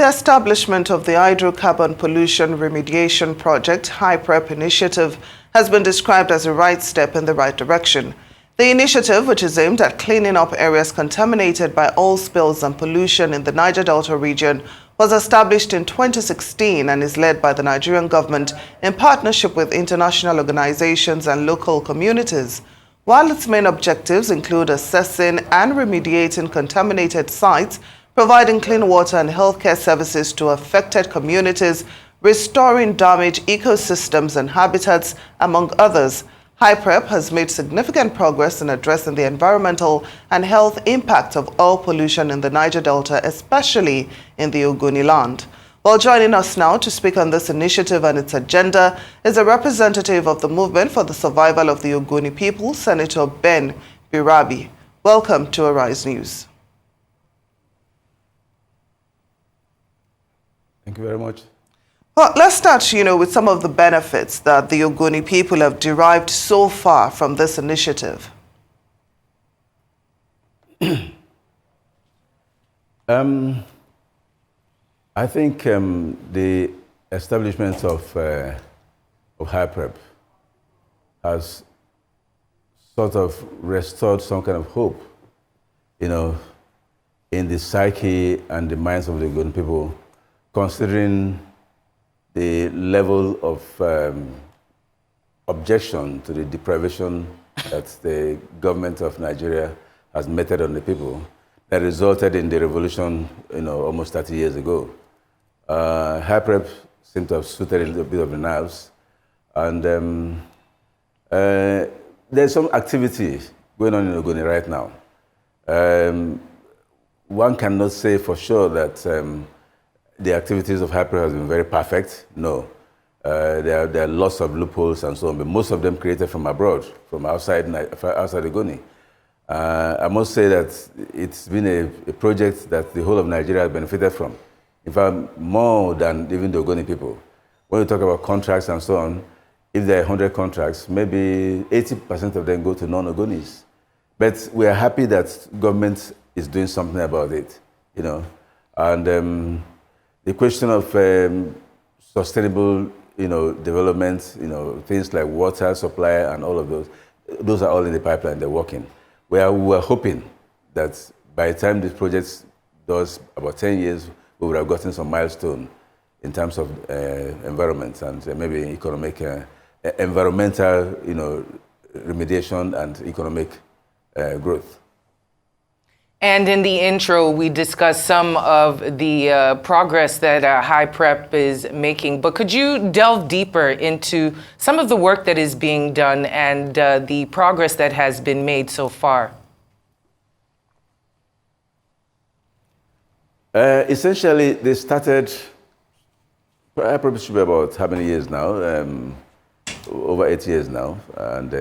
The establishment of the Hydrocarbon Pollution Remediation Project, HYPREP initiative, has been described as a right step in the right direction. The initiative, which is aimed at cleaning up areas contaminated by oil spills and pollution in the Niger Delta region, was established in 2016 and is led by the Nigerian government in partnership with international organizations and local communities. While its main objectives include assessing and remediating contaminated sites, providing clean water and healthcare services to affected communities, restoring damaged ecosystems and habitats, among others, HYPREP has made significant progress in addressing the environmental and health impact of oil pollution in the Niger Delta, especially in the Ogoni land. Well, joining us now to speak on this initiative and its agenda is a representative of the Movement for the Survival of the Ogoni People, Senator Ben Birabi. Welcome to Arise News. Thank you very much. Well, let's start, with some of the benefits that the Ogoni people have derived so far from this initiative. I think the establishment of HYPREP has sort of restored some kind of hope, in the psyche and the minds of the Ogoni people, considering the level of objection to the deprivation that the government of Nigeria has meted on the people that resulted in the revolution, almost 30 years ago. HYPREP seemed to have suited a little bit of the nerves, and there's some activity going on in Ogoni right now. One cannot say for sure that the activities of HYPREP has been very perfect. No. There are lots of loopholes and so on, but most of them created from abroad, from outside Ogoni. I must say that it's been a project that the whole of Nigeria has benefited from. In fact, more than even the Ogoni people. When you talk about contracts and so on, if there are 100 contracts, maybe 80% of them go to non-Ogonis. But we are happy that government is doing something about it, and the question of sustainable, development, things like water supply and all of those are all in the pipeline. They're working. We are hoping that by the time this project does about 10 years, we would have gotten some milestone in terms of environment and maybe economic, environmental, remediation and economic growth. And in the intro, we discussed some of the progress that HYPREP is making. But could you delve deeper into some of the work that is being done and the progress that has been made so far? Essentially, they started, HYPREP should be about how many years now? Over 8 years now. And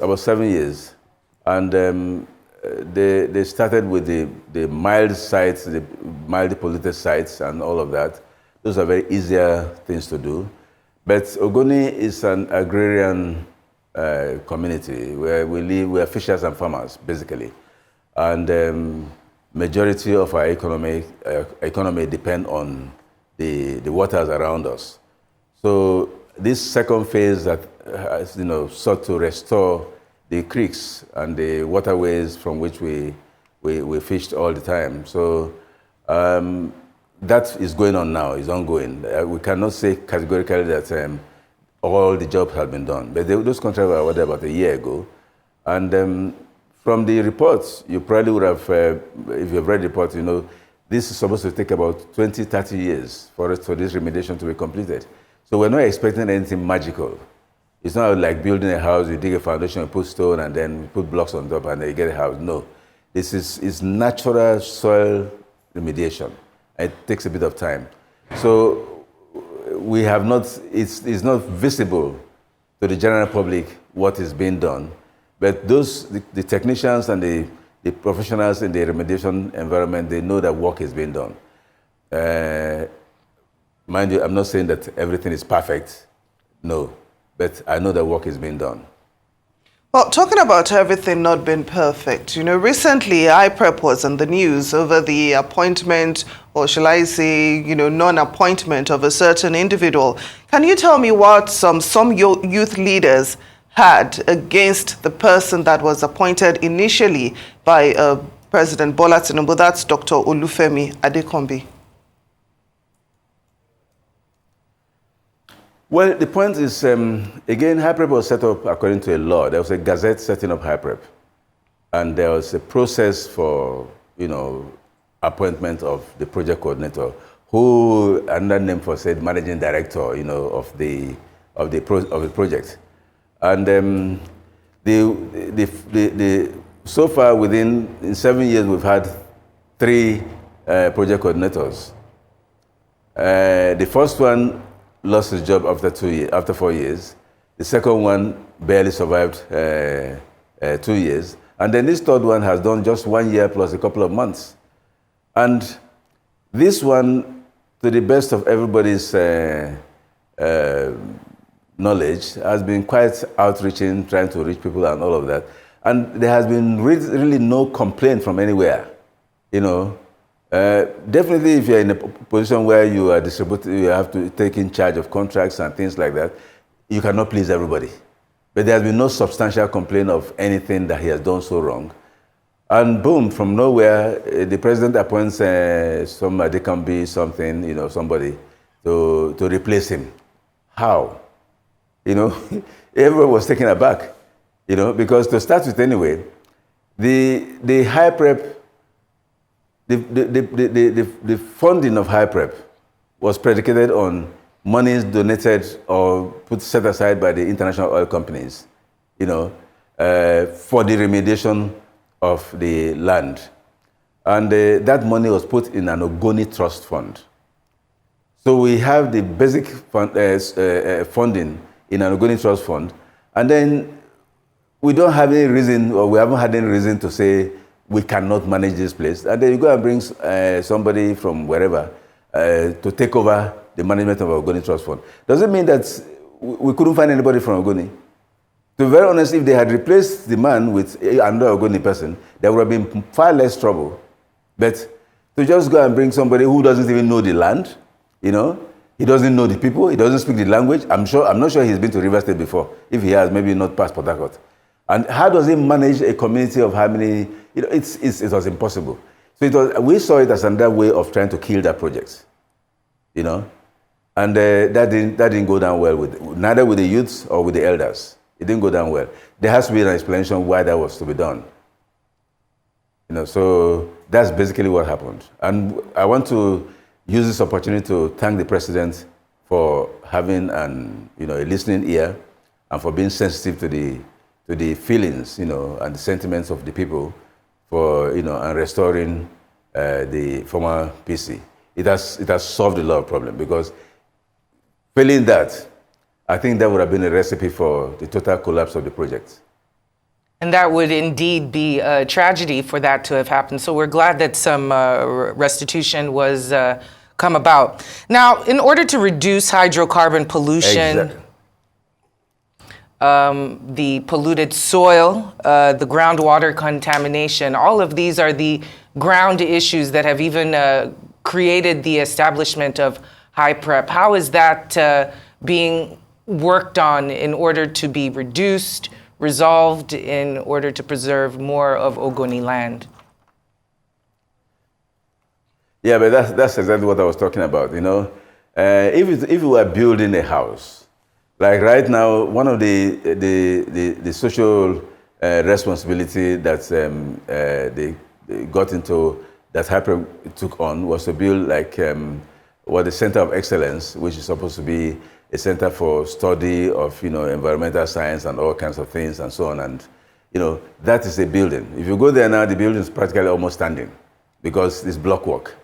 about 7 years. And they started with the mild sites, the mildly polluted sites and all of that. Those are very easier things to do. But Ogoni is an agrarian community where we are fishers and farmers, basically. And majority of our economy depend on the waters around us. So this second phase that has, sought to restore the creeks and the waterways from which we fished all the time. So that is going on now, is ongoing. We cannot say categorically that all the jobs have been done. But those contracts were awarded about a year ago. And from the reports, you probably would have, if you've read the report, this is supposed to take about 20, 30 years for this remediation to be completed. So we're not expecting anything magical. It's not like building a house, you dig a foundation, you put stone, and then you put blocks on top, and then you get a house. No. This is natural soil remediation. It takes a bit of time. So we have not, it's not visible to the general public what is being done. But the technicians and the professionals in the remediation environment, they know that work is being done. Mind you, I'm not saying that everything is perfect. No. But I know that work is being done. Well, talking about everything not being perfect, recently HYPREP was in the news over the appointment, or shall I say, non-appointment of a certain individual. Can you tell me what some youth leaders had against the person that was appointed initially by President Bola Tinubu? That's Dr. Olufemi Adekombi. Well, the point is, again, HYPREP was set up according to a law. There was a gazette setting up HYPREP. And there was a process for, appointment of the project coordinator, who, another name for said managing director, of the project. And so far, in 7 years, we've had 3 project coordinators. The first one lost his job after 4 years. The second one barely survived 2 years. And then this third one has done just 1 year plus a couple of months. And this one, to the best of everybody's knowledge, has been quite outreaching, trying to reach people and all of that. And there has been really no complaint from anywhere, Definitely, if you're in a position where you are distributing, you have to take in charge of contracts and things like that, you cannot please everybody. But there has been no substantial complaint of anything that he has done so wrong. And boom, from nowhere, the president appoints somebody, can be something, somebody to replace him. How? Everyone was taken aback, because to start with anyway, the HYPREP, the funding of HYPREP was predicated on monies donated or set aside by the international oil companies, for the remediation of the land. And that money was put in an Ogoni trust fund. So we have the basic funding in an Ogoni trust fund, and then we don't have any reason, or we haven't had any reason to say we cannot manage this place. And then you go and bring somebody from wherever to take over the management of Ogoni Trust Fund. Does it mean that we couldn't find anybody from Ogoni? To be very honest, if they had replaced the man with another Ogoni person, there would have been far less trouble. But to just go and bring somebody who doesn't even know the land, he doesn't know the people, he doesn't speak the language. I'm not sure he's been to River State before. If he has, maybe not past Port Harcourt. And how does he manage a community of how many? It was impossible. So we saw it as another way of trying to kill that project, And that didn't go down well neither with the youths or with the elders. It didn't go down well. There has to be an explanation why that was to be done. So that's basically what happened. And I want to use this opportunity to thank the president for having a listening ear and for being sensitive to the feelings, and the sentiments of the people for, and restoring the former PC. It has solved a lot of problems, because failing that, I think that would have been a recipe for the total collapse of the project. And that would indeed be a tragedy for that to have happened. So we're glad that some restitution was come about. Now, in order to reduce hydrocarbon pollution, Exactly. The polluted soil, the groundwater contamination, all of these are the ground issues that have even created the establishment of HYPREP. How is that being worked on in order to be reduced, resolved, in order to preserve more of Ogoni land? Yeah, but that's exactly what I was talking about. If you were building a house, like right now, one of the social responsibility that they got into, that HYPREP took on, was to build the Center of Excellence, which is supposed to be a center for study of environmental science and all kinds of things and so on. And that is a building. If you go there now, the building is practically almost standing because it's block work.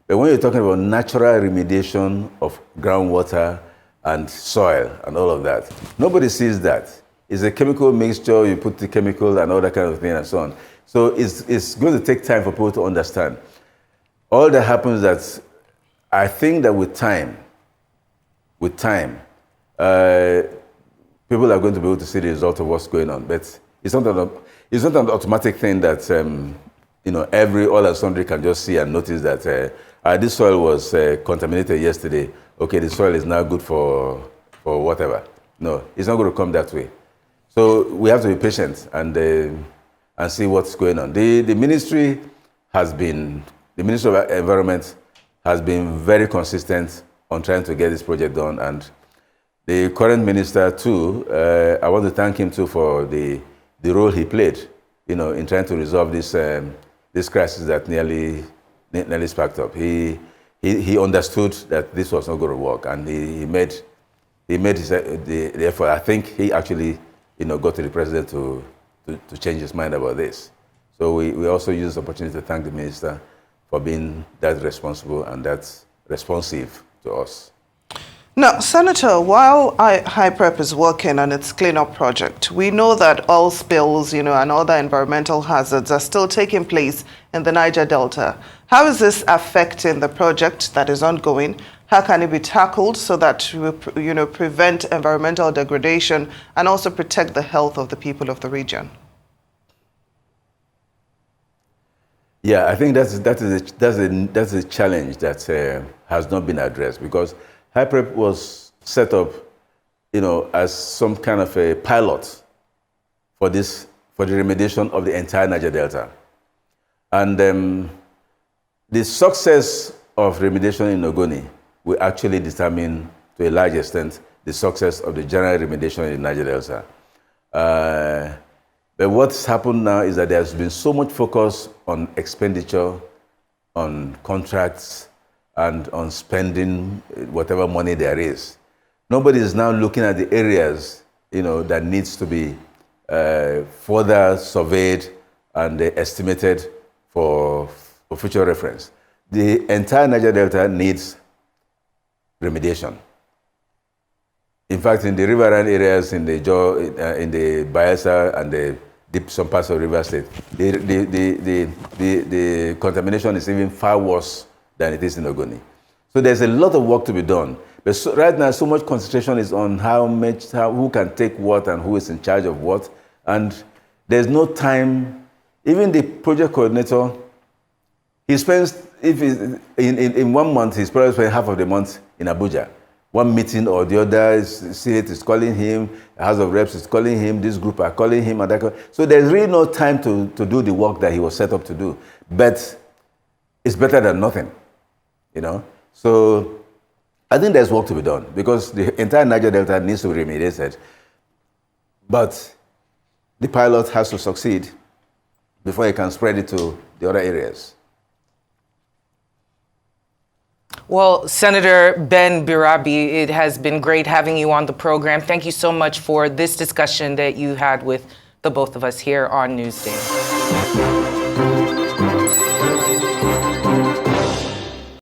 But when you're talking about natural remediation of groundwater and soil and all of that, nobody sees that. It's a chemical mixture, you put the chemical and all that kind of thing and so on. So it's going to take time for people to understand. All that happens that I think that with time, people are going to be able to see the result of what's going on. But It's not an automatic thing that every all and sundry can just see and notice that this soil was contaminated yesterday. Okay, the soil is now good for whatever. No, it's not going to come that way. So we have to be patient and see what's going on. The Ministry of Environment has been very consistent on trying to get this project done, and the current minister too. I want to thank him too for the role he played, in trying to resolve this crisis that nearly sparked up. He understood that this was not going to work, and he made the effort. I think he actually got to the president to change his mind about this. So we also use this opportunity to thank the minister for being that responsible and that responsive to us. Now, Senator, while HYPREP is working on its cleanup project, we know that oil spills, and other environmental hazards are still taking place in the Niger Delta. How is this affecting the project that is ongoing? How can it be tackled so that we, prevent environmental degradation and also protect the health of the people of the region? Yeah, I think that's a challenge that has not been addressed, because HYPREP was set up, as some kind of a pilot for the remediation of the entire Niger Delta, and the success of remediation in Ogoni will actually determine, to a large extent, the success of the general remediation in Niger Delta. But what's happened now is that there's been so much focus on expenditure, on contracts, and on spending whatever money there is. Nobody is now looking at the areas, that needs to be further surveyed and estimated for future reference. The entire Niger Delta needs remediation. In fact, in the riverine areas, in the Bayelsa and some parts of River State, the contamination is even far worse than it is in Ogoni. So there's a lot of work to be done. But right now, so much concentration is on who can take what and who is in charge of what. And there's no time. Even the project coordinator, he spends, in 1 month, he's probably spending half of the month in Abuja. One meeting or the other, Senate is calling him, House of Reps is calling him, this group are calling him, and that. So there's really no time to do the work that he was set up to do. But it's better than nothing, So I think there's work to be done, because the entire Niger Delta needs to be remediated. But the pilot has to succeed before he can spread it to the other areas. Well, Senator Ben Birabi, it has been great having you on the program. Thank you so much for this discussion that you had with the both of us here on Newsday.